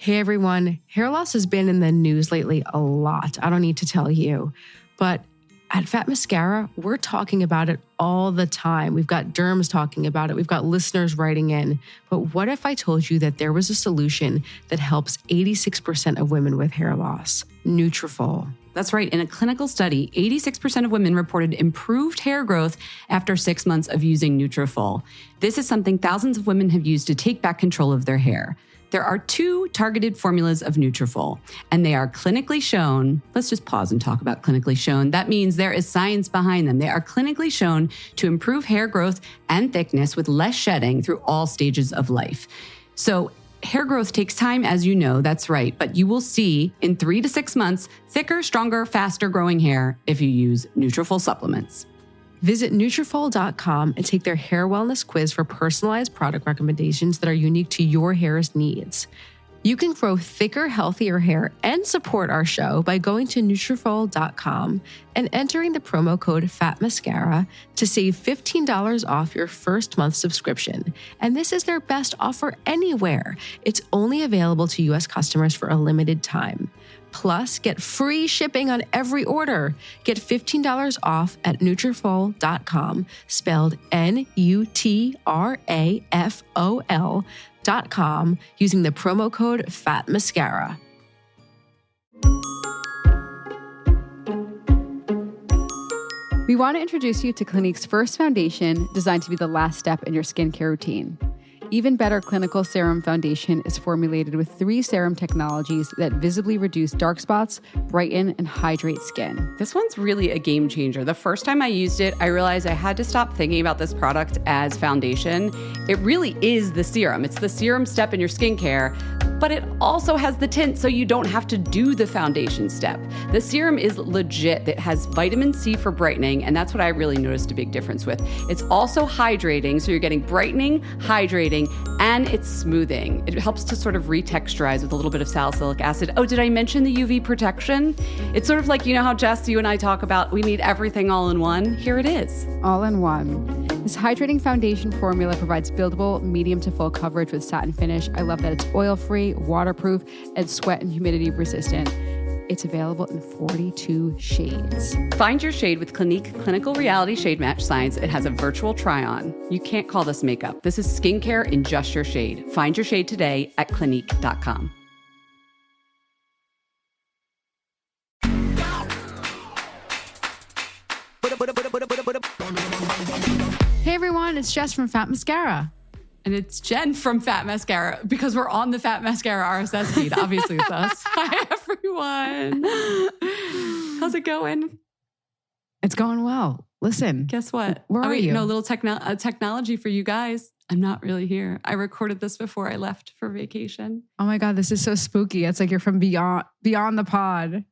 Hey everyone, hair loss has been in the news lately a lot. I don't need to tell you, but at Fat Mascara, we're talking about it all the time. We've got derms talking about it. We've got listeners writing in. But what if I told you that there was a solution that helps 86% of women with hair loss? Nutrafol. That's right. In a clinical study, 86% of women reported improved hair growth after 6 months of using Nutrafol. This is something thousands of women have used to take back control of their hair. There are 2 targeted formulas of Nutrafol, and they are clinically shown. Let's just pause and talk about clinically shown. That means there is science behind them. They are clinically shown to improve hair growth and thickness with less shedding through all stages of life. So hair growth takes time, as you know, that's right, but you will see in 3 to 6 months, thicker, stronger, faster growing hair if you use Nutrafol supplements. Visit Nutrafol.com and take their hair wellness quiz for personalized product recommendations that are unique to your hair's needs. You can grow thicker, healthier hair and support our show by going to Nutrafol.com and entering the promo code FATMASCARA to save $15 off your first month subscription. And this is their best offer anywhere. It's only available to U.S. customers for a limited time. Plus, get free shipping on every order. Get $15 off at Nutrafol.com, spelled Nutrafol.com, using the promo code FATMASCARA. We want to introduce you to Clinique's first foundation designed to be the last step in your skincare routine. Even Better Clinical Serum Foundation is formulated with 3 serum technologies that visibly reduce dark spots, brighten, and hydrate skin. This one's really a game changer. The first time I used it, I realized I had to stop thinking about this product as foundation. It really is the serum. It's the serum step in your skincare, but it also has the tint so you don't have to do the foundation step. The serum is legit. It has vitamin C for brightening, and that's what I really noticed a big difference with. It's also hydrating, so you're getting brightening, hydrating, and it's smoothing. It helps to sort of retexturize with a little bit of salicylic acid. Oh, did I mention the UV protection? It's sort of like, you know how Jess, you and I talk about we need everything all in one? Here it is. All in one. This hydrating foundation formula provides buildable, medium to full coverage with satin finish. I love that it's oil-free, waterproof, and sweat and humidity resistant. It's available in 42 shades. Find your shade with Clinique Clinical Reality Shade Match Science. It has a virtual try-on. You can't call this makeup. This is skincare in just your shade. Find your shade today at Clinique.com. Hey everyone, it's Jess from Fat Mascara. And it's Jen from Fat Mascara, because we're on the Fat Mascara RSS feed. Obviously, it's us. Hi, everyone. How's it going? It's going well. Listen. Guess what? Where are you? No, little technology for you guys. I'm not really here. I recorded this before I left for vacation. Oh my God, this is so spooky. It's like you're from beyond the pod.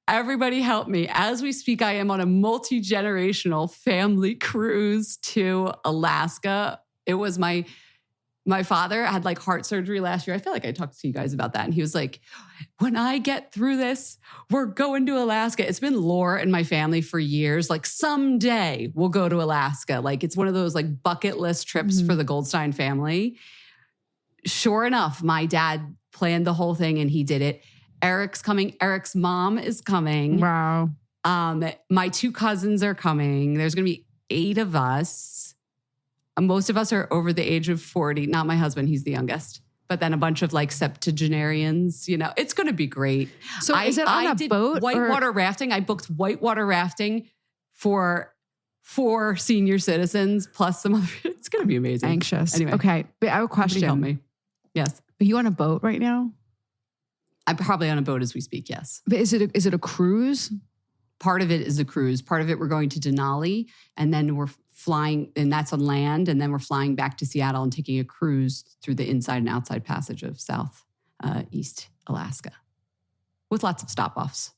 Everybody help me. As we speak, I am on a multi-generational family cruise to Alaska. It was my father had like heart surgery last year. I feel like I talked to you guys about that. And he was like, when I get through this, we're going to Alaska. It's been lore in my family for years. Like someday we'll go to Alaska. Like it's one of those like bucket list trips for the Goldstein family. Sure enough, my dad planned the whole thing and he did it. Eric's coming. Eric's mom is coming. Wow. My 2 cousins are coming. There's going to be 8 of us. Most of us are over the age of 40. Not my husband. He's the youngest. But then a bunch of like septuagenarians, you know, it's going to be great. So is it on a boat? Whitewater rafting. I booked whitewater rafting for 4 senior citizens plus some other. It's going to be amazing. Anxious. Anyway. Okay. But I have a question. Help me. Yes. Are you on a boat right now? I'm probably on a boat as we speak. Yes. But is it a cruise? Part of it is a cruise. Part of it we're going to Denali, and then we're flying, and that's on land, and then we're flying back to Seattle and taking a cruise through the inside and outside passage of East Alaska, with lots of stop-offs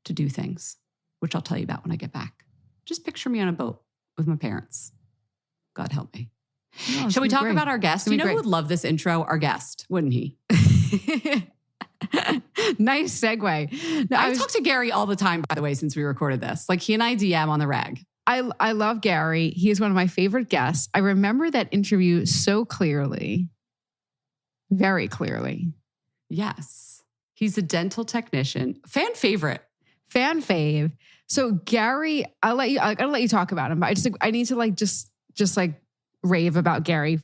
to do things, which I'll tell you about when I get back. Just picture me on a boat with my parents. God help me. Oh, Shall we talk about our guest? You know who would love this intro? Our guest, wouldn't he? Nice segue. No, I talk to Gary all the time, by the way, since we recorded this. Like he and I DM on the rag. I love Gary. He is one of my favorite guests. I remember that interview so clearly, very clearly. Yes. He's a dental technician. Fan favorite. Fan fave. So Gary, I'll let you talk about him, but I need to just rave about Gary.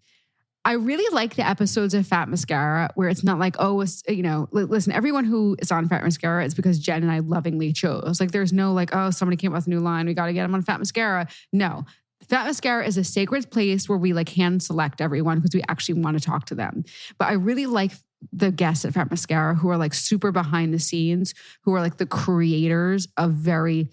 I really like the episodes of Fat Mascara where it's not like, oh, listen, everyone who is on Fat Mascara is because Jen and I lovingly chose. Like, there's no like, oh, somebody came up with a new line, we got to get him on Fat Mascara. No. Fat Mascara is a sacred place where we like hand select everyone because we actually want to talk to them. But I really like the guests at Fat Mascara who are like super behind the scenes, who are like the creators of very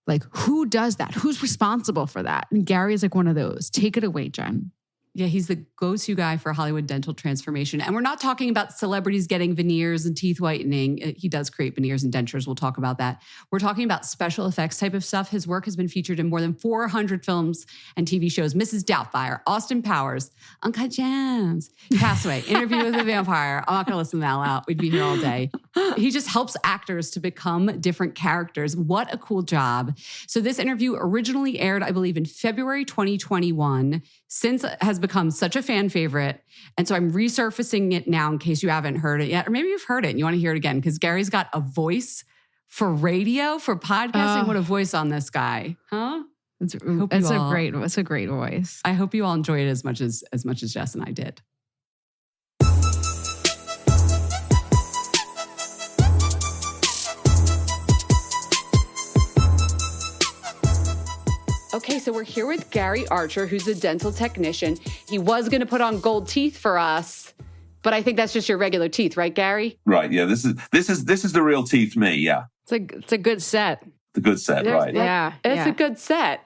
like, who does that? Who's responsible for that? And Gary is like one of those. Take it away, Jen. Yeah, he's the go-to guy for Hollywood dental transformation. And we're not talking about celebrities getting veneers and teeth whitening. He does create veneers and dentures. We'll talk about that. We're talking about special effects type of stuff. His work has been featured in more than 400 films and TV shows. Mrs. Doubtfire, Austin Powers, Uncut Gems, Castaway, Interview with a Vampire. I'm not going to listen to that out. We'd be here all day. He just helps actors to become different characters. What a cool job. So this interview originally aired, I believe, in February 2021. Since it has become such a fan favorite. And so I'm resurfacing it now in case you haven't heard it yet. Or maybe you've heard it and you want to hear it again because Gary's got a voice for radio, for podcasting. What a voice on this guy. Huh? It's a great voice. I hope you all enjoy it as much as Jess and I did. Okay, so we're here with Gary Archer, who's a dental technician. He was going to put on gold teeth for us, but I think that's just your regular teeth, right, Gary? Right. Yeah. This is the real teeth me. Yeah. It's a good set. The good set, right? Yeah, it's a good set.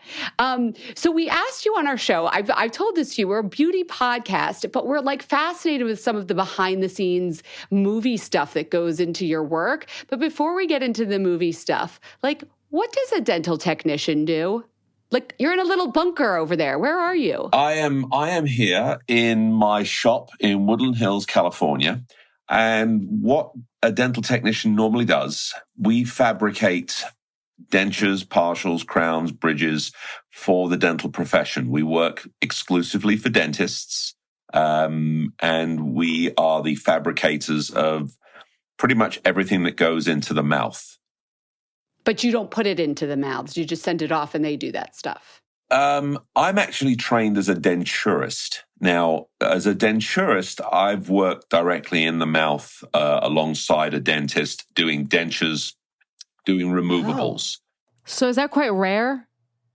So we asked you on our show. I've told this to you. We're a beauty podcast, but we're like fascinated with some of the behind the scenes movie stuff that goes into your work. But before we get into the movie stuff, like, what does a dental technician do? Like, you're in a little bunker over there. Where are you? I am here in my shop in Woodland Hills, California. And what a dental technician normally does, we fabricate dentures, partials, crowns, bridges for the dental profession. We work exclusively for dentists, and we are the fabricators of pretty much everything that goes into the mouth. But you don't put it into the mouths. You just send it off and they do that stuff. I'm actually trained as a denturist. Now, as a denturist, I've worked directly in the mouth alongside a dentist doing dentures, doing removables. So is that quite rare?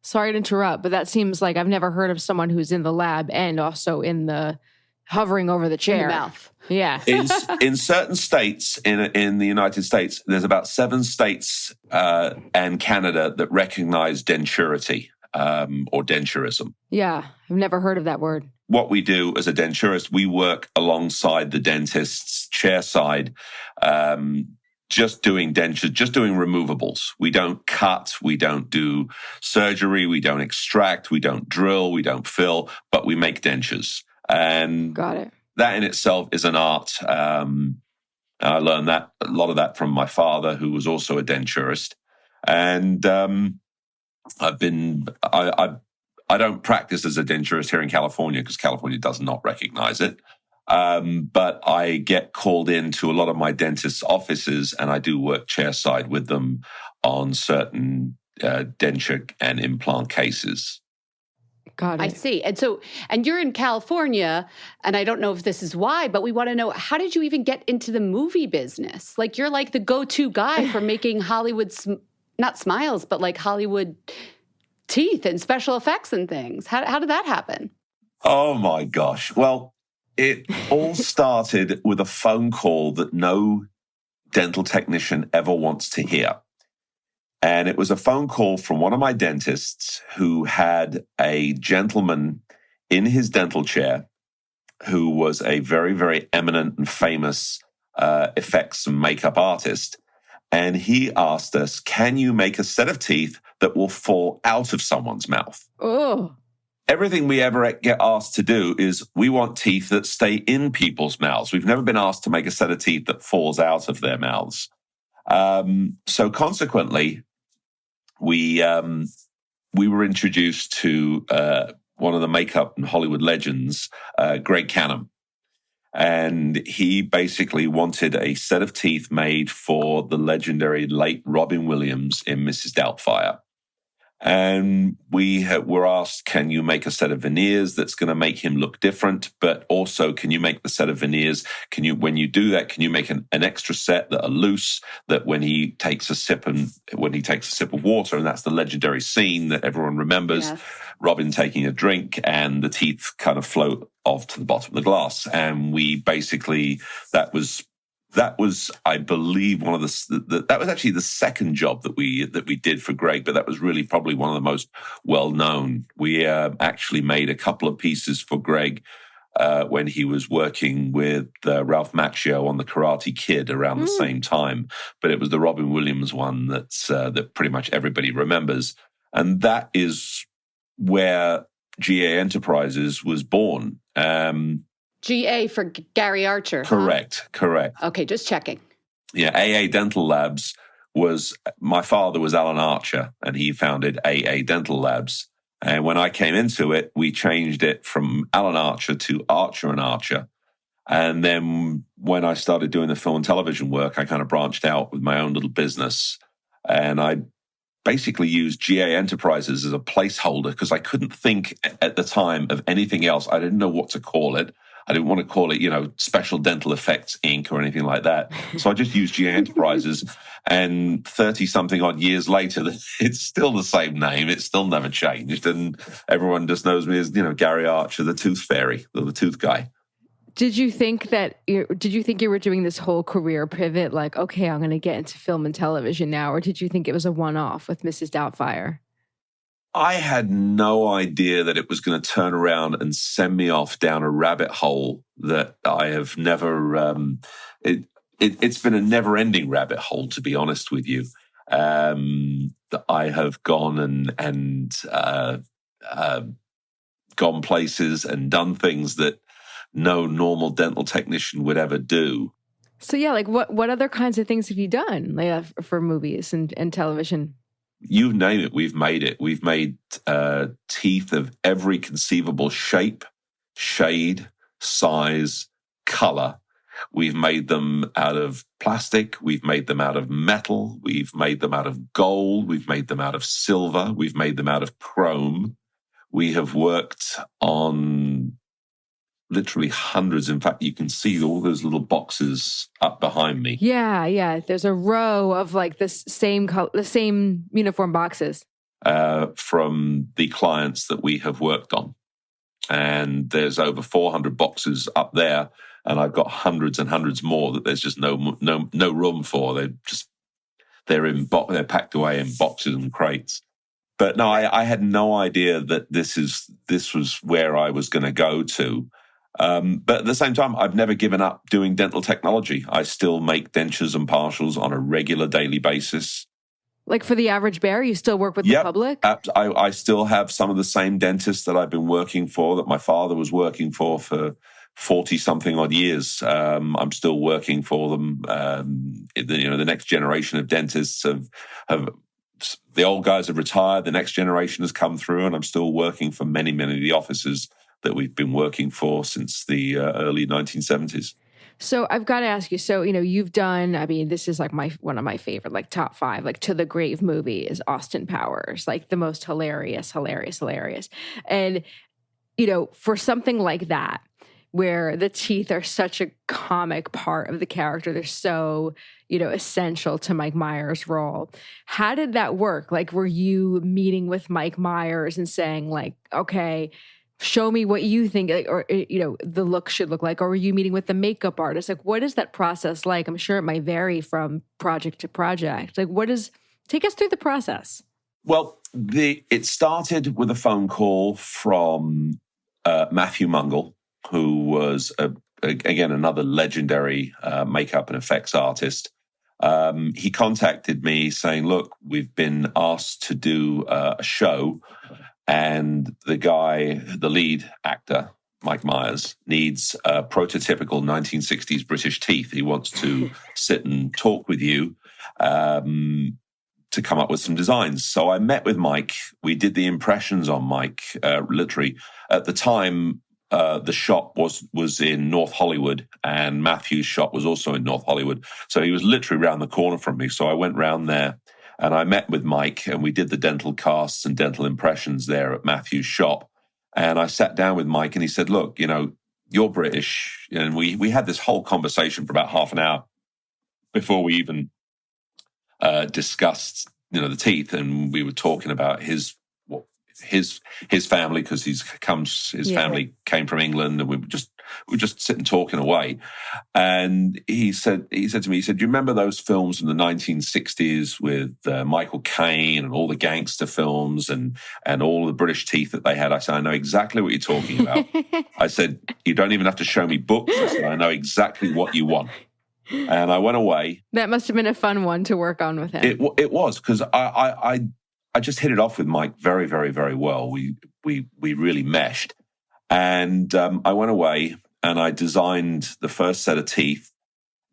Sorry to interrupt, but that seems like I've never heard of someone who's in the lab and also in the hovering over the chair. In the mouth. Yeah. In certain states in the United States, there's about 7 states and Canada that recognize denturity or denturism. Yeah, I've never heard of that word. What we do as a denturist, we work alongside the dentist's chair side, just doing dentures, just doing removables. We don't cut, we don't do surgery, we don't extract, we don't drill, we don't fill, but we make dentures. And got it. That in itself is an art. I learned a lot of that from my father, who was also a denturist. And I don't practice as a denturist here in California because California does not recognize it. But I get called into a lot of my dentist's offices, and I do work chairside with them on certain denture and implant cases. Got it. I see. And you're in California, and I don't know if this is why, but we want to know, how did you even get into the movie business? Like, you're like the go-to guy for making Hollywood, not smiles, but like Hollywood teeth and special effects and things. How did that happen? Oh my gosh. Well, it all started with a phone call that no dental technician ever wants to hear. And it was a phone call from one of my dentists who had a gentleman in his dental chair who was a very, very eminent and famous effects and makeup artist. And he asked us, can you make a set of teeth that will fall out of someone's mouth? Oh. Everything we ever get asked to do is we want teeth that stay in people's mouths. We've never been asked to make a set of teeth that falls out of their mouths. So consequently, we were introduced to one of the makeup and Hollywood legends, Greg Canham. And he basically wanted a set of teeth made for the legendary late Robin Williams in Mrs. Doubtfire. And we were asked, can you make a set of veneers that's going to make him look different? But also, can you make the set of veneers? When you do that, can you make an extra set that are loose, that when he takes a sip of water, and that's the legendary scene that everyone remembers, yes. Robin taking a drink and the teeth kind of float off to the bottom of the glass. And we basically, that was, I believe, one of that was actually the second job that we did for Greg, but that was really probably one of the most well known. We actually made a couple of pieces for Greg when he was working with Ralph Macchio on the Karate Kid around the same time. But it was the Robin Williams one that pretty much everybody remembers, and that is where GA Enterprises was born. GA for Gary Archer. Correct. Okay, just checking. Yeah, AA Dental Labs my father was Alan Archer, and he founded AA Dental Labs. And when I came into it, we changed it from Alan Archer to Archer and Archer. And then when I started doing the film and television work, I kind of branched out with my own little business. And I basically used GA Enterprises as a placeholder because I couldn't think at the time of anything else. I didn't know what to call it. I didn't want to call it, Special Dental Effects Inc. or anything like that. So I just used GA Enterprises, and 30-something odd years later, it's still the same name. It's still never changed. And everyone just knows me as, Gary Archer, the tooth fairy, the tooth guy. Did you think you were doing this whole career pivot, like, okay, I'm going to get into film and television now? Or did you think it was a one-off with Mrs. Doubtfire? I had no idea that it was going to turn around and send me off down a rabbit hole that I have never... It's been a never-ending rabbit hole, to be honest with you. That I have gone and gone places and done things that no normal dental technician would ever do. So yeah, like what other kinds of things have you done for movies and television? You name it, we've made it. We've made teeth of every conceivable shape, shade, size, color. We've made them out of plastic. We've made them out of metal. We've made them out of gold. We've made them out of silver. We've made them out of chrome. We have worked on literally hundreds. In fact, you can see all those little boxes up behind me. Yeah. There's a row of like the same uniform boxes. From the clients that we have worked on. And there's over 400 boxes up there, and I've got hundreds and hundreds more that there's just no room for. They're packed away in boxes and crates. But no, I had no idea that this was where I was going to go to. But at the same time, I've never given up doing dental technology. I still make dentures and partials on a regular daily basis. Like for the average bear, you still work with the public? I still have some of the same dentists that I've been working for, that my father was working for 40-something odd years. I'm still working for them. The next generation of dentists have the old guys have retired. The next generation has come through, and I'm still working for many, many of the offices that we've been working for since the early 1970s. So I've got to ask you, you've done, this is like one of my favorite, like top 5, like To the Grave movie is Austin Powers, like the most hilarious. And, for something like that, where the teeth are such a comic part of the character, they're so, essential to Mike Myers' role. How did that work? Like, were you meeting with Mike Myers and saying like, okay, show me what you think, or, the look should look like? Or were you meeting with the makeup artist? Like, what is that process like? I'm sure it might vary from project to project. Like, take us through the process. Well, it started with a phone call from Matthew Mungle, who was, again, another legendary makeup and effects artist. He contacted me saying, look, we've been asked to do a show, and the lead actor, Mike Myers, needs prototypical 1960s British teeth. He wants to sit and talk with you to come up with some designs. So I met with Mike. We did the impressions on Mike, literally. At the time, the shop was in North Hollywood, and Matthew's shop was also in North Hollywood. So he was literally around the corner from me. So I went round there and I met with Mike, and we did the dental casts and dental impressions there at Matthew's shop. And I sat down with Mike and he said, look, you're British. And we had this whole conversation for about half an hour before we even discussed, the teeth. And we were talking about his family, because his family came from England, and we were just sitting talking away. And he said to me, do you remember those films from the 1960s with Michael Caine and all the gangster films and all the British teeth that they had? I said, I know exactly what you're talking about. I said, you don't even have to show me books. I said, I know exactly what you want. And I went away. That must have been a fun one to work on with him. It was, because I just hit it off with Mike very, very, very well. We really meshed. And I went away and I designed the first set of teeth.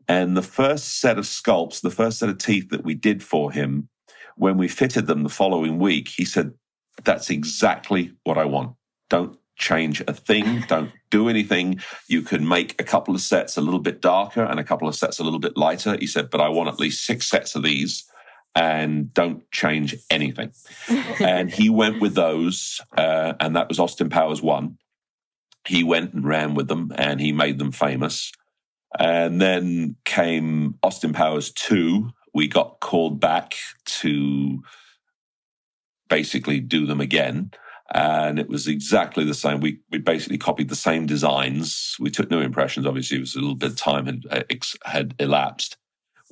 And the first set of sculpts, the first set of teeth that we did for him, when we fitted them the following week, he said, that's exactly what I want. Don't change a thing. Don't do anything. You can make a couple of sets a little bit darker and a couple of sets a little bit lighter. He said, but I want at least 6 sets of these. And don't change anything. And he went with those, and that was Austin Powers 1. He went and ran with them, and he made them famous. And then came Austin Powers 2. We got called back to basically do them again. And it was exactly the same. We basically copied the same designs. We took new impressions. Obviously, it was a little bit of time had elapsed.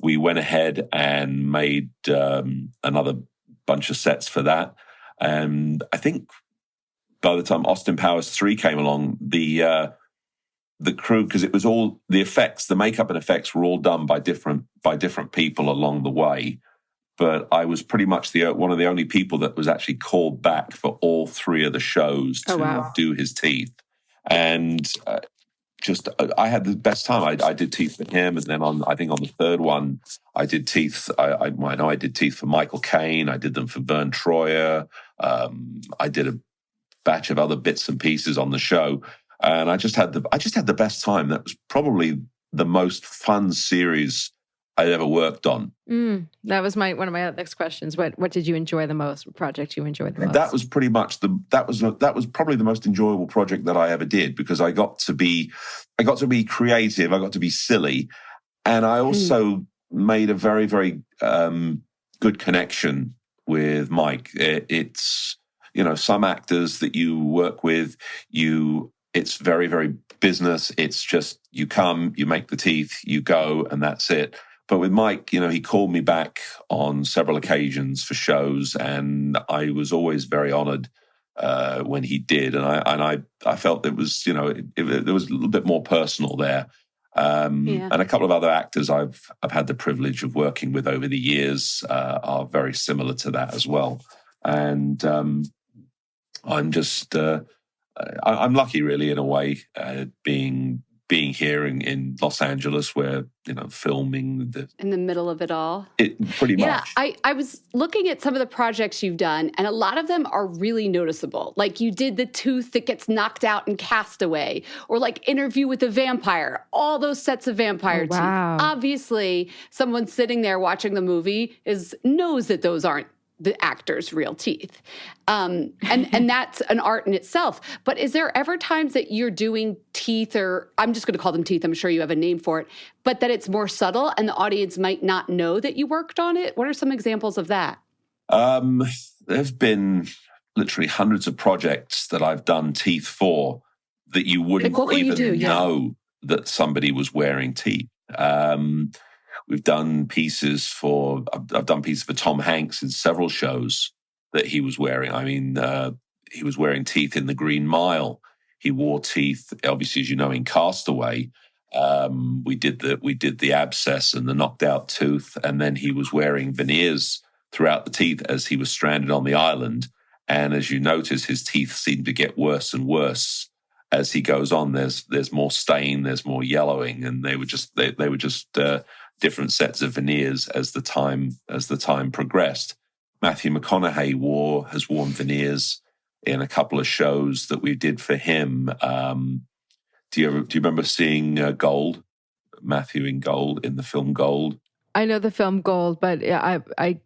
We went ahead and made another bunch of sets for that. And I think by the time Austin Powers 3 came along, the crew, because it was all the effects, the makeup and effects were all done by different people along the way. But I was pretty much one of the only people that was actually called back for all 3 of the shows to do his teeth. And I had the best time. I did teeth for him, and then on the third one, I did teeth. I know I did teeth for Michael Caine. I did them for Vern Troyer. I did a batch of other bits and pieces on the show, and I just had the best time. That was probably the most fun series I'd ever worked on. That was one of my next questions. What did you enjoy the most? What project you enjoyed the most? That was pretty much that was probably the most enjoyable project that I ever did, because I got to be creative, I got to be silly, and I also made a very, very good connection with Mike. It's some actors that you work with, it's very, very business. It's just you come, you make the teeth, you go, and that's it. But with Mike, he called me back on several occasions for shows, and I was always very honored when he did. And I felt it was, there was a little bit more personal there. And a couple of other actors I've had the privilege of working with over the years are very similar to that as well. And I'm just I'm lucky, really, in a way, being here in Los Angeles, where filming in the middle of it all. Pretty much. Yeah, I was looking at some of the projects you've done, and a lot of them are really noticeable. Like you did the tooth that gets knocked out in Castaway, or like Interview with the Vampire. All those sets of vampire teeth. Obviously, someone sitting there watching the movie knows that those aren't the actor's real teeth. And that's an art in itself. But is there ever times that you're doing teeth, or I'm just going to call them teeth, I'm sure you have a name for it, but that it's more subtle and the audience might not know that you worked on it? What are some examples of that? There's been literally hundreds of projects that I've done teeth for that you wouldn't even know that somebody was wearing teeth. We've done pieces I've done pieces for Tom Hanks in several shows that he was wearing. I mean, he was wearing teeth in The Green Mile. He wore teeth, obviously, as you know, in Castaway. We did the abscess and the knocked out tooth, and then he was wearing veneers throughout the teeth as he was stranded on the island. And as you notice, his teeth seem to get worse and worse as he goes on. There's more stain, there's more yellowing, and they were just different sets of veneers as the time progressed. Matthew McConaughey has worn veneers in a couple of shows that we did for him. Do you remember seeing Gold, Matthew in Gold, in the film Gold? I know the film Gold, but I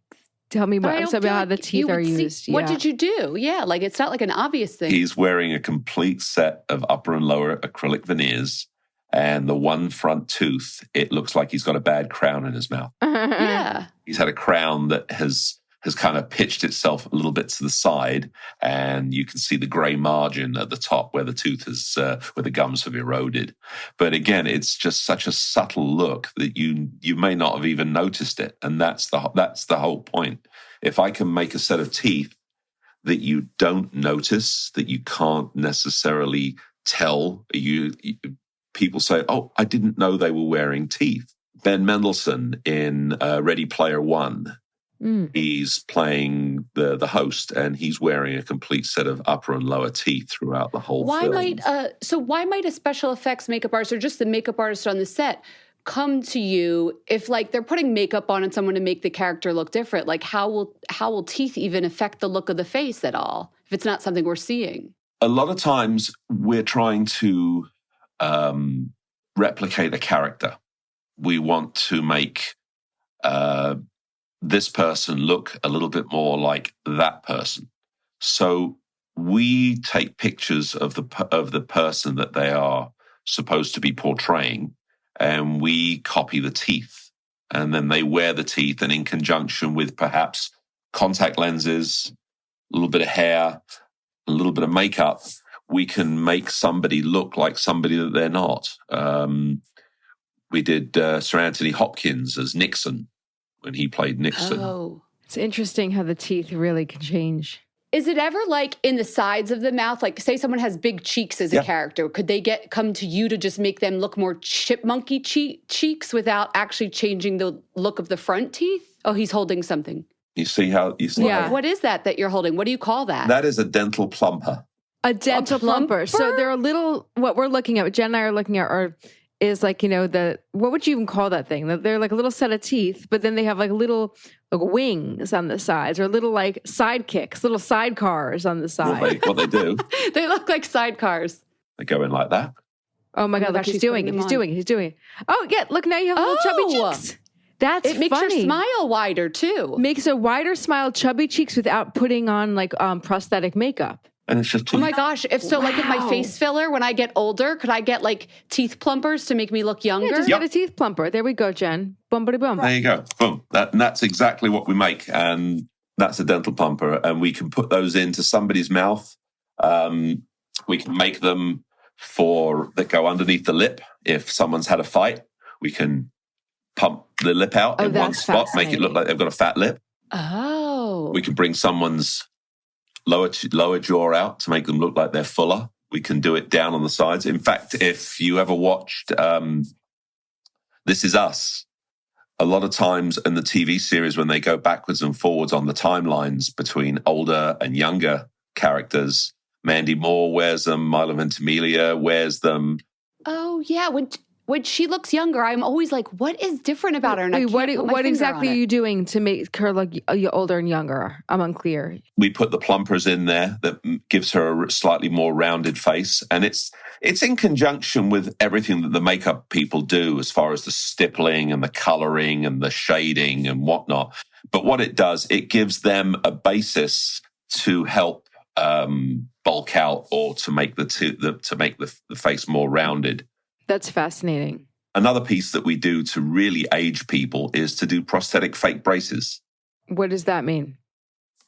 tell me about how the teeth are used. What did you do? Yeah, like it's not like an obvious thing. He's wearing a complete set of upper and lower acrylic veneers, and the one front tooth, it looks like he's got a bad crown in his mouth. Yeah. He's had a crown that has kind of pitched itself a little bit to the side, and you can see the grey margin at the top where the tooth is, where the gums have eroded. But again, it's just such a subtle look that you may not have even noticed it, and that's the whole point. If I can make a set of teeth that you don't notice, that you can't necessarily tell, people say, "Oh, I didn't know they were wearing teeth." Ben Mendelsohn in Ready Player One. He's playing the host, and he's wearing a complete set of upper and lower teeth throughout the whole film. Why might a special effects makeup artist or just the makeup artist on the set come to you if like they're putting makeup on someone to make the character look different? Like how will teeth even affect the look of the face at all if it's not something we're seeing? A lot of times we're trying to replicate a character. We want to make this person look a little bit more like that person. So we take pictures of the person that they are supposed to be portraying, and we copy the teeth. And then they wear the teeth, and in conjunction with perhaps contact lenses, a little bit of hair, a little bit of makeup, we can make somebody look like somebody that they're not. We did Sir Anthony Hopkins as Nixon when he played Nixon. Oh. It's interesting how the teeth really can change. Is it ever like in the sides of the mouth? Like say someone has big cheeks as a character. Could they come to you to just make them look more chipmunky cheeks without actually changing the look of the front teeth? Oh, he's holding something. You see how... What is that you're holding? What do you call that? That is a dental plumper. A dental plumper. So they're a little... What we're looking at, what Jen and I are looking at is like, what would you even call that thing? They're like a little set of teeth, but then they have like little wings on the sides, or little like sidekicks, little sidecars on the side. What they do. They look like sidecars. They go in like that. Oh my God, look, he's doing it. He's doing it. Oh, yeah, look, now you have little chubby cheeks. That's It makes your smile wider too. Makes a wider smile, chubby cheeks without putting on like prosthetic makeup. And it's just Oh my gosh. If like with my face filler, when I get older, could I get like teeth plumpers to make me look younger? Yeah, just get a teeth plumper. There we go, Jen. Boom, boom. There you go. Boom. That's exactly what we make. And that's a dental plumper. And we can put those into somebody's mouth. We can make them that go underneath the lip. If someone's had a fight, we can pump the lip out in one spot, make it look like they've got a fat lip. Oh. We can bring someone's lower jaw out to make them look like they're fuller. We can do it down on the sides. In fact, if you ever watched This Is Us, a lot of times in the TV series when they go backwards and forwards on the timelines between older and younger characters, Mandy Moore wears them, Milo Ventimiglia wears them. Oh, yeah. When she looks younger, I'm always like, what is different about her? And what exactly are you doing to make her look older and younger? I'm unclear. We put the plumpers in there that gives her a slightly more rounded face. And it's in conjunction with everything that the makeup people do as far as the stippling and the coloring and the shading and whatnot. But what it does, it gives them a basis to help bulk out or to make the face more rounded. That's fascinating. Another piece that we do to really age people is to do prosthetic fake braces. What does that mean?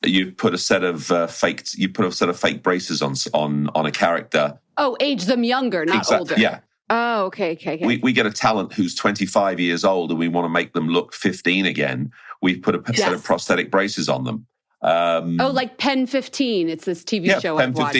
You put a set of fake braces on a character. Oh, age them younger, not older. Yeah. Oh, okay. We get a talent who's 25 years old and we want to make them look 15 again. We put a set of prosthetic braces on them. Like Pen 15. It's this TV show I've watched.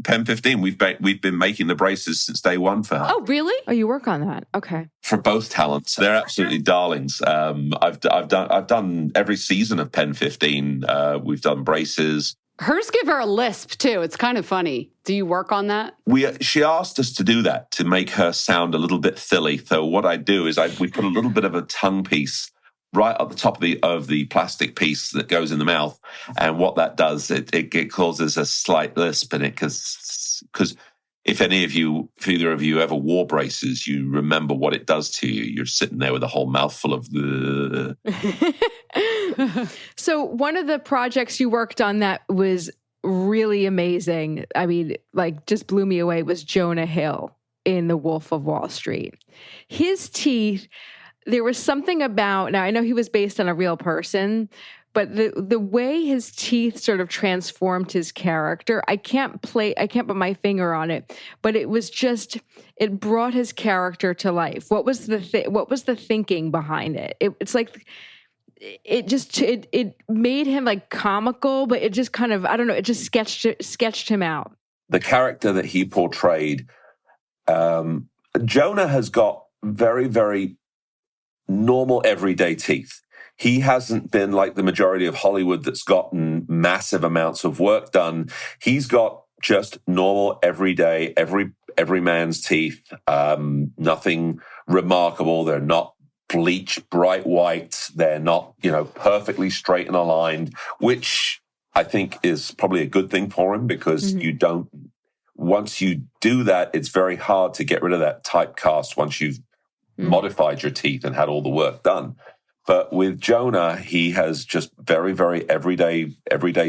Pen 15. We've been making the braces since day one for her. Oh, really? Oh, you work on that? Okay. For both talents, they're absolutely darlings. I've done every season of Pen 15. We've done braces. Hers give her a lisp too. It's kind of funny. Do you work on that? She asked us to do that to make her sound a little bit silly. So what I do is we put a little bit of a tongue piece right at the top of the plastic piece that goes in the mouth. And what that does, it causes a slight lisp in it because if either of you ever wore braces, you remember what it does to you. You're sitting there with a whole mouthful of the. So one of the projects you worked on that was really amazing, I mean, like just blew me away, was Jonah Hill in The Wolf of Wall Street. His teeth, there was something about, now I know he was based on a real person, but the way his teeth sort of transformed his character, I can't put my finger on it, but it was just, it brought his character to life. What was the thinking behind it? It's like, it made him like comical, but it just kind of, I don't know, it just sketched him out. The character that he portrayed, Jonah has got very, very normal everyday teeth. He hasn't been like the majority of Hollywood that's gotten massive amounts of work done. He's got just normal, everyday, every man's teeth. Nothing remarkable. They're not bleached, bright white. They're not, perfectly straight and aligned, which I think is probably a good thing for him because once you do that, it's very hard to get rid of that typecast once you've modified your teeth and had all the work done. But with Jonah, he has just very, very everyday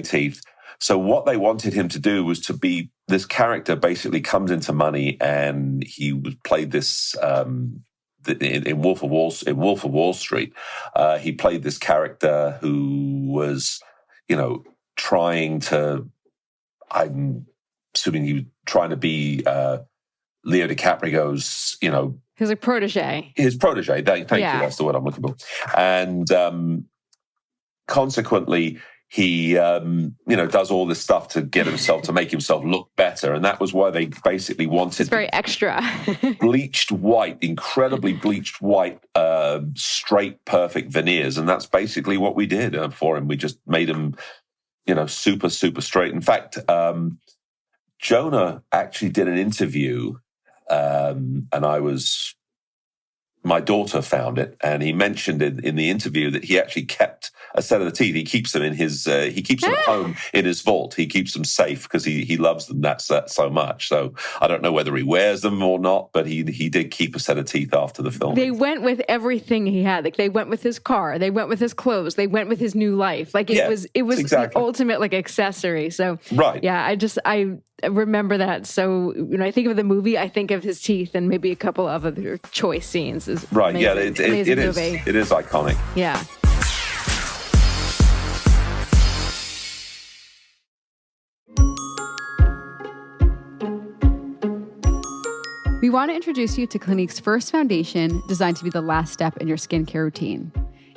teeth. So what they wanted him to do was to be this character basically comes into money, and he played this in Wolf of Wall Street. He played this character who was, trying to. I'm assuming he was trying to be Leo DiCaprio's, His protege. His protege. Thank you. That's the word I'm looking for. And consequently, he, does all this stuff to make himself look better. And that was why they basically wanted... It's very extra. incredibly bleached white, straight, perfect veneers. And that's basically what we did for him. We just made him, super, super straight. In fact, Jonah actually did an interview, and my daughter found it, and he mentioned in the interview that he actually kept a set of the teeth. He keeps them at home in his vault. He keeps them safe because he loves them that so much. So I don't know whether he wears them or not, but he did keep a set of teeth after the film. They went with everything he had. Like they went with his car, they went with his clothes, they went with his new life. Like it was exactly the ultimate like accessory. So right. Yeah, I remember that. So when I think of the movie, I think of his teeth and maybe a couple of other choice scenes. Right. Amazing. Yeah. It is iconic. Yeah. We want to introduce you to Clinique's first foundation designed to be the last step in your skincare routine.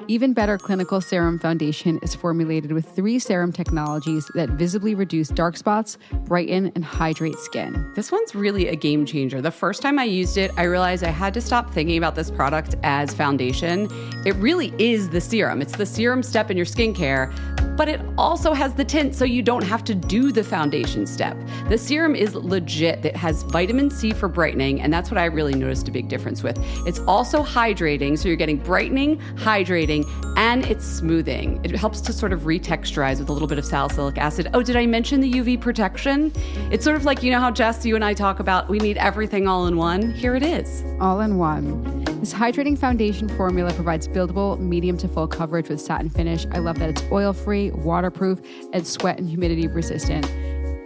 Even Better Clinical Serum Foundation is formulated with 3 serum technologies that visibly reduce dark spots, brighten, and hydrate skin. This one's really a game changer. The first time I used it, I realized I had to stop thinking about this product as foundation. It really is the serum. It's the serum step in your skincare, but it also has the tint so you don't have to do the foundation step. The serum is legit. It has vitamin C for brightening, and that's what I really noticed a big difference with. It's also hydrating, so you're getting brightening, hydrating, and it's smoothing. It helps to sort of retexturize with a little bit of salicylic acid. Oh, did I mention the UV protection? It's sort of like, how Jess, you and I talk about we need everything all in one. Here it is. All in one. This hydrating foundation formula provides buildable, medium to full coverage with satin finish. I love that it's oil-free, waterproof, and sweat and humidity resistant.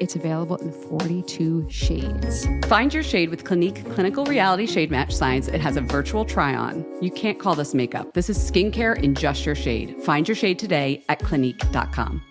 It's available in 42 shades. Find your shade with Clinique Clinical Reality Shade Match Science. It has a virtual try-on. You can't call this makeup. This is skincare in just your shade. Find your shade today at Clinique.com.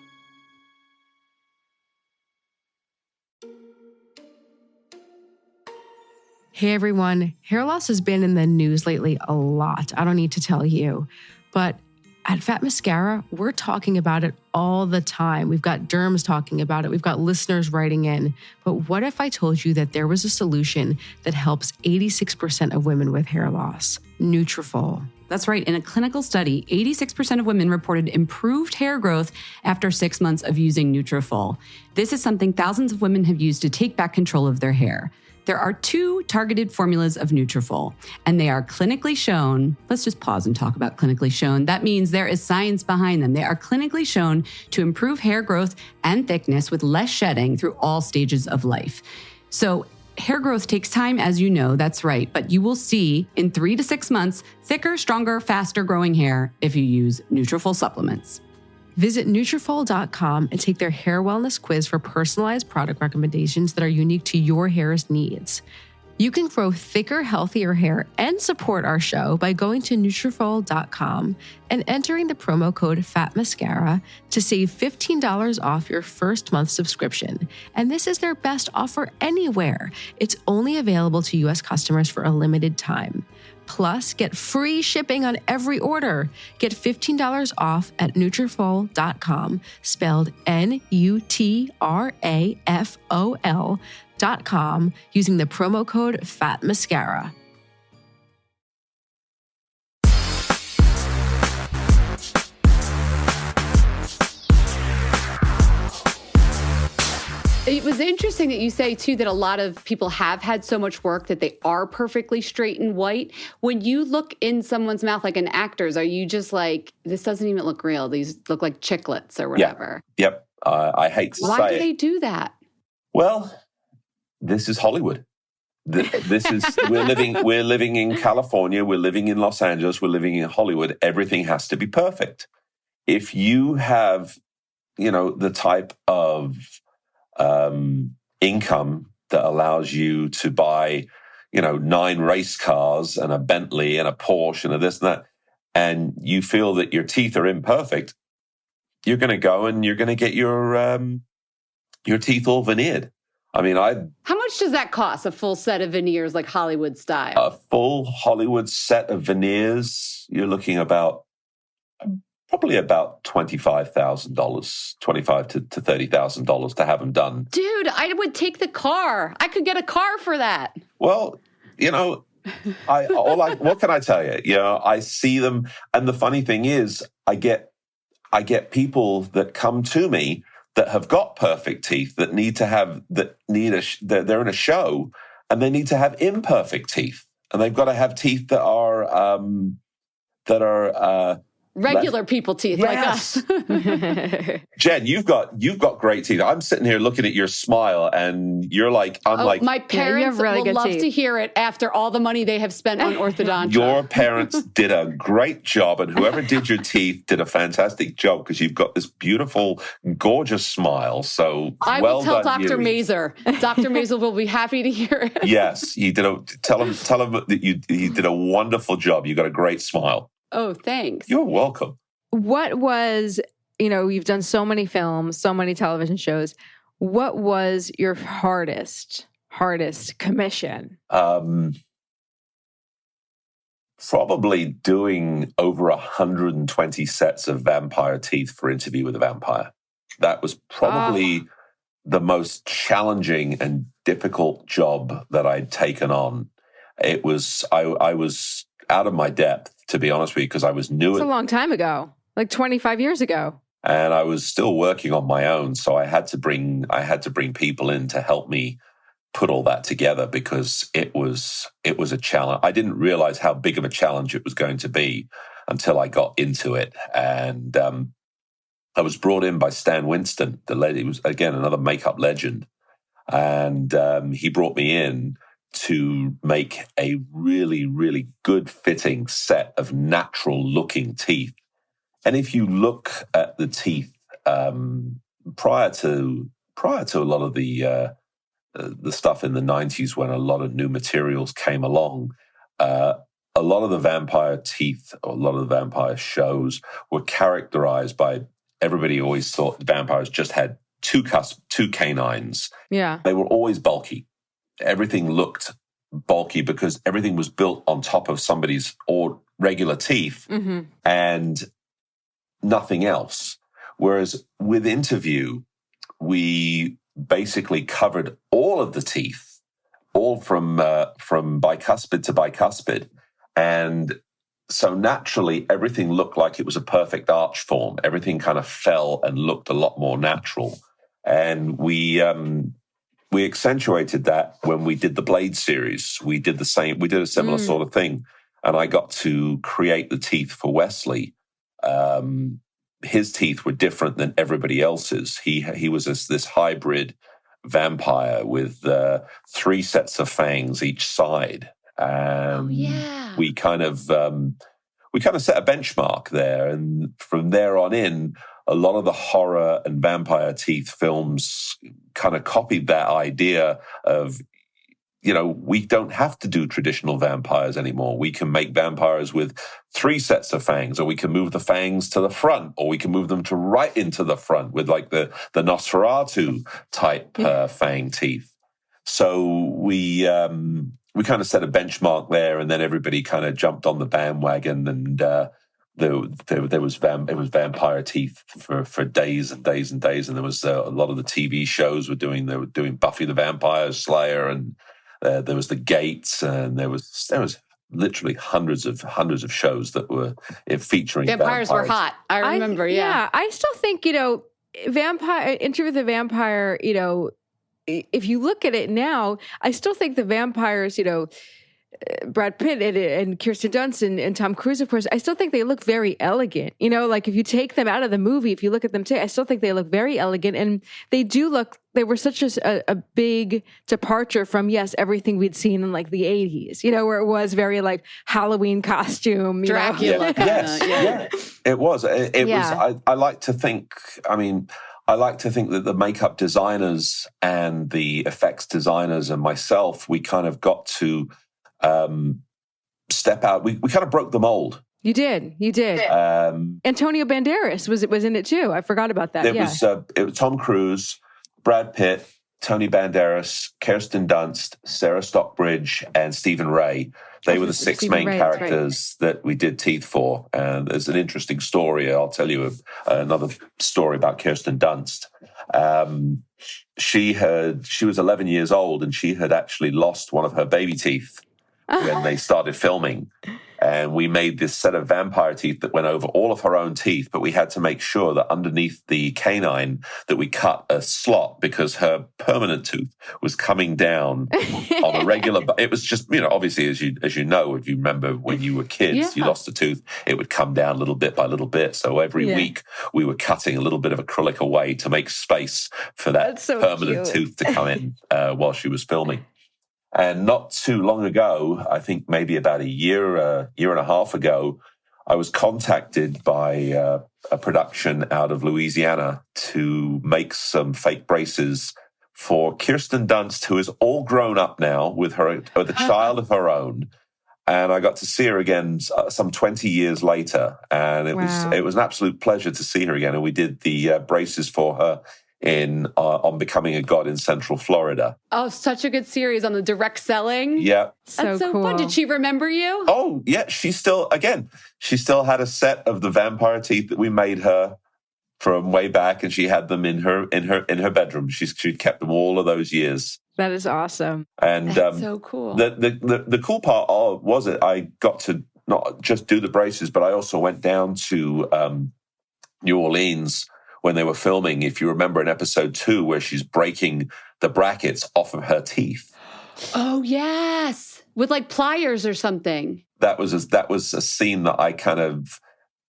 Hey everyone, hair loss has been in the news lately a lot. I don't need to tell you, but at Fat Mascara, we're talking about it all the time. We've got derms talking about it. We've got listeners writing in. But what if I told you that there was a solution that helps 86% of women with hair loss? Nutrafol. That's right. In a clinical study, 86% of women reported improved hair growth after 6 months of using Nutrafol. This is something thousands of women have used to take back control of their hair. There are 2 targeted formulas of Nutrafol, and they are clinically shown. Let's just pause and talk about clinically shown. That means there is science behind them. They are clinically shown to improve hair growth and thickness with less shedding through all stages of life. So hair growth takes time, as you know, that's right, but you will see in 3 to 6 months, thicker, stronger, faster growing hair if you use Nutrafol supplements. Visit Nutrafol.com and take their hair wellness quiz for personalized product recommendations that are unique to your hair's needs. You can grow thicker, healthier hair and support our show by going to Nutrafol.com and entering the promo code FATMASCARA to save $15 off your first month subscription. And this is their best offer anywhere. It's only available to U.S. customers for a limited time. Plus, get free shipping on every order. Get $15 off at Nutrafol.com, spelled Nutrafol.com, using the promo code FATMASCARA. It was interesting that you say, too, that a lot of people have had so much work that they are perfectly straight and white. When you look in someone's mouth, like an actor's, are you just like, this doesn't even look real? These look like chiclets or whatever. Yep. I hate to say it. Why do they do that? Well, this is Hollywood. This is we're living in California. We're living in Los Angeles. We're living in Hollywood. Everything has to be perfect. If you have, the type of income that allows you to buy, 9 race cars and a Bentley and a Porsche and a this and that, and you feel that your teeth are imperfect, you're going to go and you're going to get your teeth all veneered. I mean, How much does that cost, a full set of veneers like Hollywood style? A full Hollywood set of veneers, you're looking probably about $25,000, $25,000 to $30,000 to have them done. Dude, I would take the car. I could get a car for that. Well, what can I tell you? I see them, and the funny thing is, I get people that come to me that have got perfect teeth that they're in a show and they need to have imperfect teeth, and they've got to have teeth that are regular people teeth, yes. like us. Jen, you've got great teeth. I'm sitting here looking at your smile, and you're like, my parents really will love teeth. to hear it after all the money they have spent on orthodontia. Your parents did a great job, and whoever did your teeth did a fantastic job, because you've got this beautiful, gorgeous smile. So I will tell Dr. Mazer. Dr. Mazer will be happy to hear it. Yes, tell him that you did a wonderful job. You got a great smile. Oh, thanks. You're welcome. What was, you've done so many films, so many television shows. What was your hardest commission? Probably doing over 120 sets of vampire teeth for Interview with a Vampire. That was probably the most challenging and difficult job that I'd taken on. It was, I was out of my depth, to be honest with you, because I was new. It's a long time ago, like 25 years ago. And I was still working on my own, so I had to bring people in to help me put all that together, because it was a challenge. I didn't realize how big of a challenge it was going to be until I got into it. And I was brought in by Stan Winston, the lady. He was, again, another makeup legend. And he brought me in to make a really, really good fitting set of natural looking teeth. And if you look at the teeth prior to a lot of the stuff in the 90s, when a lot of new materials came along, a lot of the vampire teeth, or a lot of the vampire shows were characterized by, everybody always thought the vampires just had two canines. Yeah. They were always bulky. Everything looked bulky because everything was built on top of somebody's regular teeth and nothing else. Whereas with Interview, we basically covered all of the teeth, all from bicuspid to bicuspid. And so naturally, everything looked like it was a perfect arch form. Everything kind of fell and looked a lot more natural. And we we accentuated that when we did the Blade series. We did the same. We did a similar sort of thing, and I got to create the teeth for Wesley. His teeth were different than everybody else's. He was this hybrid vampire with 3 sets of fangs each side. We kind of set a benchmark there, and from there on in, a lot of the horror and vampire teeth films kind of copied that idea of, we don't have to do traditional vampires anymore. We can make vampires with 3 sets of fangs, or we can move the fangs to the front, or we can move them to right into the front with like the Nosferatu type fang teeth. So we kind of set a benchmark there, and then everybody kind of jumped on the bandwagon, and it was vampire teeth for days and days and days, and there was a lot of the TV shows were doing Buffy the Vampire Slayer, and there was the Gates, and there was literally hundreds of shows that were featuring vampires. Were hot. I remember. I still think Interview with the Vampire. If you look at it now, I still think the vampires, Brad Pitt and Kirsten Dunst and Tom Cruise, of course, I still think they look very elegant. Like if you take them out of the movie, if you look at them today, I still think they look very elegant. And they were such a big departure from, everything we'd seen in like the 80s, where it was very like Halloween costume. Dracula. Yes. It was. It was. I like to think, I like to think that the makeup designers and the effects designers and myself, we kind of got to step out. We kind of broke the mold. You did. Antonio Banderas was in it too. I forgot about that. It was Tom Cruise, Brad Pitt, Tony Banderas, Kirsten Dunst, Sarah Stockbridge, and Stephen Ray. They were the 6 main characters that we did teeth for. And there's an interesting story. I'll tell you another story about Kirsten Dunst. She was 11 years old, and she had actually lost one of her baby teeth when they started filming. And we made this set of vampire teeth that went over all of her own teeth, but we had to make sure that underneath the canine that we cut a slot, because her permanent tooth was coming down on a regular. It was just, obviously, as you know, if you remember when you were kids, you lost a tooth, it would come down little bit by little bit. So every week we were cutting a little bit of acrylic away to make space for that permanent tooth to come in while she was filming. And not too long ago, I think maybe about a year and a half ago, I was contacted by a production out of Louisiana to make some fake braces for Kirsten Dunst, who is all grown up now with a child of her own. And I got to see her again some 20 years later. And it was an absolute pleasure to see her again. And we did the braces for her on Becoming a God in Central Florida. Oh, such a good series on the direct selling. Yeah. That's so cool. Fun. Did she remember you? Oh, yeah. She still had a set of the vampire teeth that we made her from way back, and she had them in her bedroom. She'd kept them all of those years. That is awesome. And that's so cool. The cool part was it I got to not just do the braces, but I also went down to New Orleans when they were filming, if you remember in episode 2, where she's breaking the brackets off of her teeth. Oh, yes. With like pliers or something. That was a scene that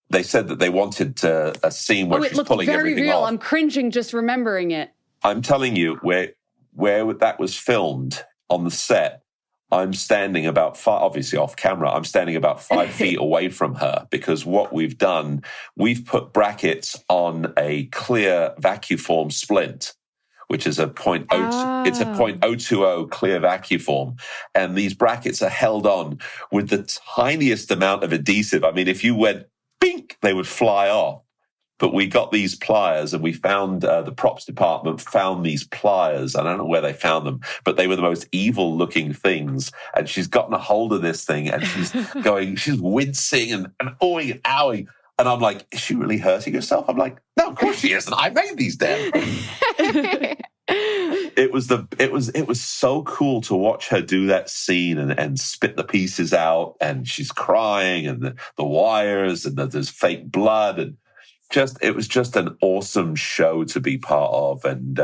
they said that they wanted a scene where she's pulling everything very real. off. I'm cringing just remembering it. I'm telling you, where that was filmed on the set, I'm standing obviously off camera, I'm standing about 5 feet away from her, because what we've done, we've put brackets on a clear vacuform splint, which is it's a .020 clear vacuform. And these brackets are held on with the tiniest amount of adhesive. I mean, if you went bink, they would fly off. But we got these pliers, and we found the props department found these pliers. I don't know where they found them, but they were the most evil looking things. And she's gotten a hold of this thing, and she's wincing and oohing and owing. And I'm like, is she really hurting herself? I'm like, no, of course she isn't. I made these damn things. It was so cool to watch her do that scene and spit the pieces out, and she's crying, and the wires, and there's fake blood, and it was just an awesome show to be part of. And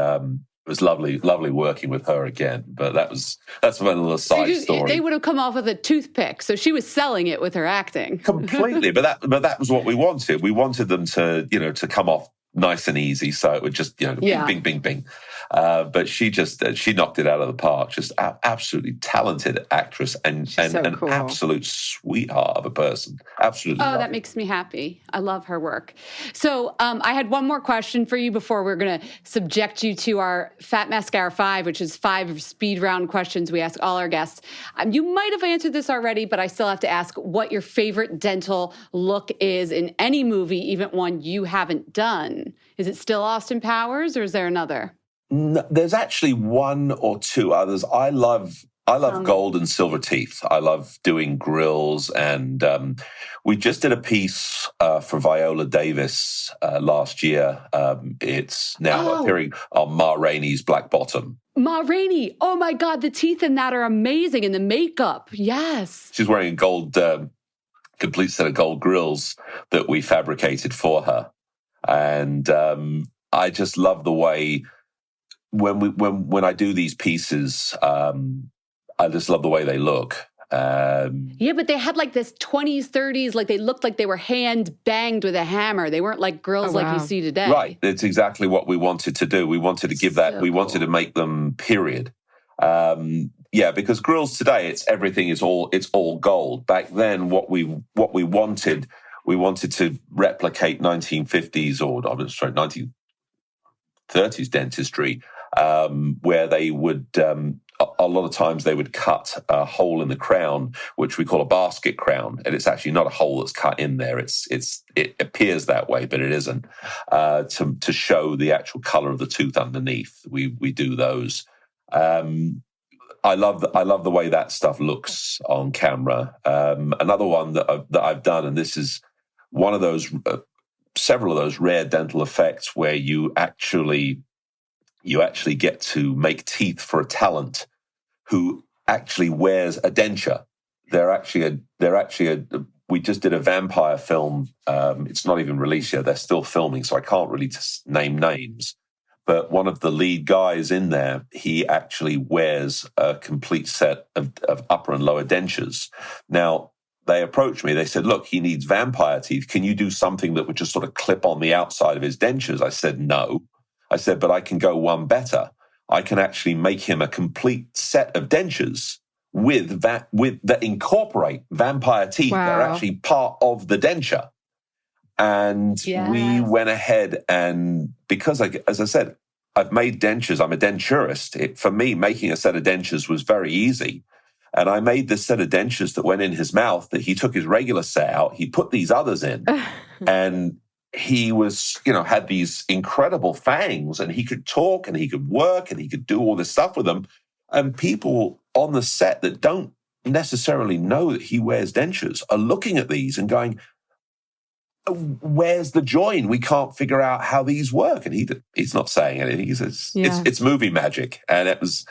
It was lovely working with her again. But that's one little side story. They would have come off with a toothpick, so she was selling it with her acting completely. But that was what we wanted. We wanted them to come off nice and easy, so it would just bing, bing, bing. But she knocked it out of the park. Just absolutely talented actress and an absolute sweetheart of a person. Absolutely. Oh, that makes me happy. I love her work. So I had one more question for you before we're going to subject you to our Fat Mascara 5, which is 5 speed round questions we ask all our guests. You might have answered this already, but I still have to ask what your favorite dental look is in any movie, even one you haven't done. Is it still Austin Powers or is there another? No, there's actually one or two others. I love gold and silver teeth. I love doing grills, and we just did a piece for Viola Davis last year. It's now appearing on Ma Rainey's Black Bottom. Ma Rainey, oh my God, the teeth in that are amazing, and the makeup, yes. She's wearing a gold, complete set of gold grills that we fabricated for her, and I just love the way. When I do these pieces, I just love the way they look. Yeah, but they had like this 20s, 30s, like they looked like they were hand banged with a hammer. They weren't like grills like you see today. Right. It's exactly what we wanted to do. We wanted to give that, we wanted to make them period. Because grills today, it's all gold. Back then, what we wanted to replicate 1950s or 1930s dentistry, where they would, a lot of times they would cut a hole in the crown, which we call a basket crown. And it's actually not a hole that's cut in there. It appears that way, but it isn't, to show the actual color of the tooth underneath. We do those. I love the way that stuff looks on camera. Another one that I've done, and this is one of those, several of those rare dental effects where you actually get to make teeth for a talent who actually wears a denture. We just did a vampire film. It's not even released yet. They're still filming, so I can't really name names. But one of the lead guys in there, he actually wears a complete set of upper and lower dentures. Now, they approached me. They said, look, he needs vampire teeth. Can you do something that would just sort of clip on the outside of his dentures? I said, no. I said, but I can go one better. I can actually make him a complete set of dentures that incorporate vampire teeth that are actually part of the denture. And we went ahead and because, as I said, I've made dentures. I'm a denturist. For me, making a set of dentures was very easy. And I made this set of dentures that went in his mouth, that he took his regular set out. He put these others in. And he was, had these incredible fangs, and he could talk and he could work and he could do all this stuff with them. And people on the set that don't necessarily know that he wears dentures are looking at these and going, where's the join? We can't figure out how these work. And he's not saying anything. He says, it's movie magic. And it was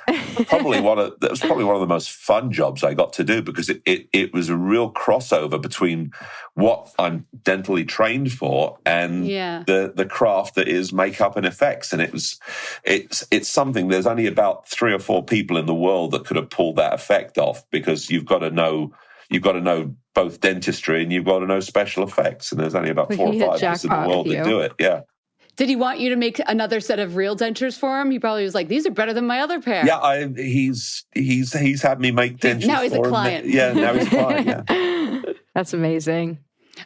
probably one of the most fun jobs I got to do, because it was a real crossover between what I'm dentally trained for and the craft that is makeup and effects. And it's something, there's only about 3 or 4 people in the world that could have pulled that effect off, because you've got to know both dentistry and you've got to know special effects. And there's only about 4 or 5 of us in the world that do it. Yeah. Did he want you to make another set of real dentures for him? He probably was like, these are better than my other pair. Yeah, he's had me make dentures. Now he's a client. Yeah, now he's a client. Yeah. That's amazing.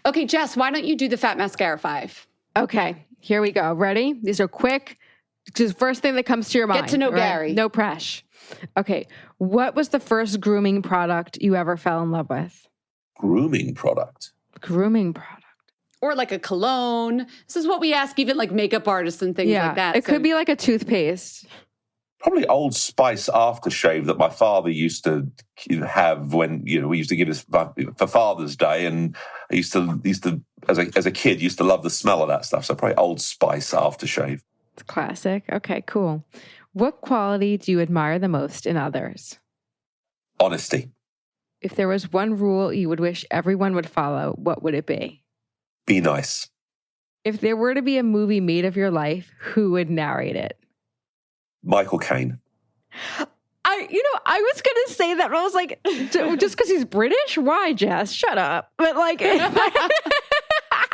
Okay, Jess, why don't you do the Fat Mascara 5? Okay, here we go. Ready? These are quick. Just first thing that comes to your mind. Get to know Gary. No pressure. Okay, what was the first grooming product you ever fell in love with? Grooming product. Or like a cologne. This is what we ask even like makeup artists and things like that. It could be like a toothpaste. Probably Old Spice aftershave that my father used to have when, we used to give us for Father's Day. And I used to as a kid, used to love the smell of that stuff. So probably Old Spice aftershave. It's classic. Okay, cool. What quality do you admire the most in others? Honesty. If there was one rule you would wish everyone would follow, what would it be? Be nice. If there were to be a movie made of your life, who would narrate it? Michael Caine. I was going to say that, but I was like, just because he's British? Why, Jess? Shut up. But like...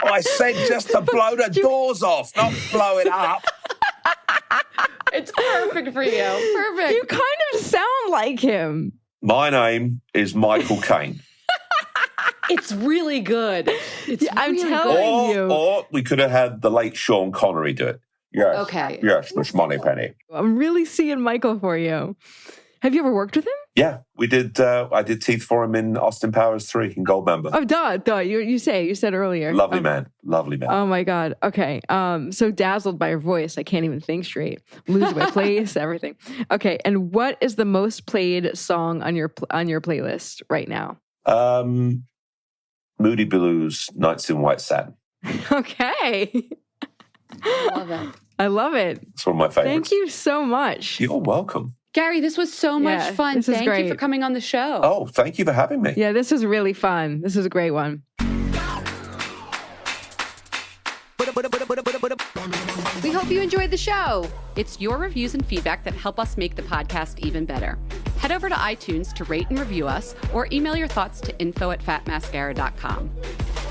I said just to blow the doors off, not blow it up. It's perfect for you. Perfect. You kind of sound like him. My name is Michael Caine. It's really good. I'm really telling good. you. Or we could have had the late Sean Connery do it. Yes. Okay. Yes, Miss Moneypenny. I'm really seeing Michael for you. Have you ever worked with him? Yeah, we did. I did teeth for him in Austin Powers 3 in Goldmember. Oh, duh. You said earlier. Lovely man. Oh my God. Okay. So dazzled by your voice, I can't even think straight. Lose my place, everything. Okay. And what is the most played song on your playlist right now? Moody Blues, Nights in White Satin. Okay. I love it. It's one of my favorites. Thank you so much. You're welcome. Gary, this was so much fun. This is Thank great. you for coming on the show. Oh, thank you for having me. Yeah, this was really fun. This was a great one. We hope you enjoyed the show. It's your reviews and feedback that help us make the podcast even better. Head over to iTunes to rate and review us, or email your thoughts to info@fatmascara.com.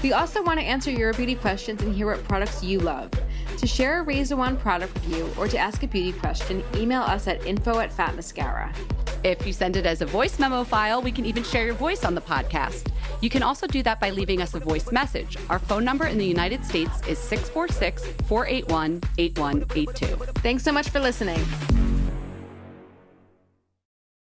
We also want to answer your beauty questions and hear what products you love. To share a Razor One product review or to ask a beauty question, email us at info@fatmascara. If you send it as a voice memo file, we can even share your voice on the podcast. You can also do that by leaving us a voice message. Our phone number in the United States is 646-481-8182. Thanks so much for listening.